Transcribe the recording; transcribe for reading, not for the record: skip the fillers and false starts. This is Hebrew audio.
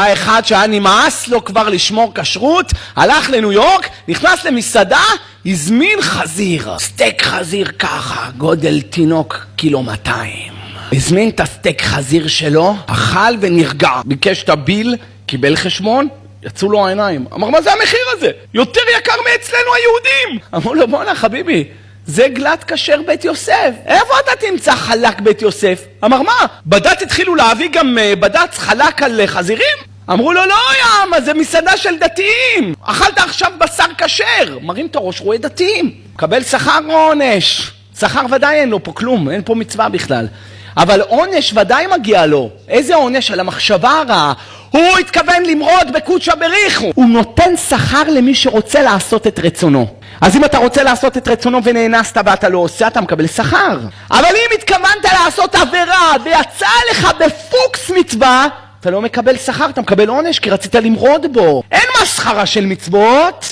האחד שהיה נמאס לו כבר לשמור כשרות, הלך לניו יורק, נכנס למסעדה, הזמין חזיר. סטייק חזיר ככה, גודל תינוק 1.2 קילו. הזמין את הסטייק חזיר שלו, אכל ונרגע. ביקש את הביל, קיבל חשבון, יצאו לו העיניים. אמר, מה זה המחיר הזה? יותר יקר מאצלנו היהודים. אמרו לו, בוא'נה חביבי, זה גלת כשר בית יוסף. איפה אתה תמצא חלק בית יוסף? אמר, מה? בד"ץ התחילו להביא גם בד"ץ חלק על חזירים? אמרו לו, לא יאמה, זה מסעדה של דתיים. אכלת עכשיו בשר כשר. מרים את הראש, רואה דתיים. קבל שכר או עונש? שכר ודאי אין לו פה כלום, אין פה מצווה בכלל. אבל עונש ודאי מגיע לו. איזה עונש? על המחשבה הרעה. הוא התכוון למרוד בקודשא בריחו. הוא נותן שכר למי שרוצה לעשות את רצונו. אז אם אתה רוצה לעשות את רצונו ונאנסת ואתה לא עושה, אתה מקבל שכר. אבל אם התכוונת לעשות עבירה ויצא לך בפוקס מצווה, אתה לא מקבל שכר, אתה מקבל עונש כי רצית למרוד בו. אין מסחרה של מצוות.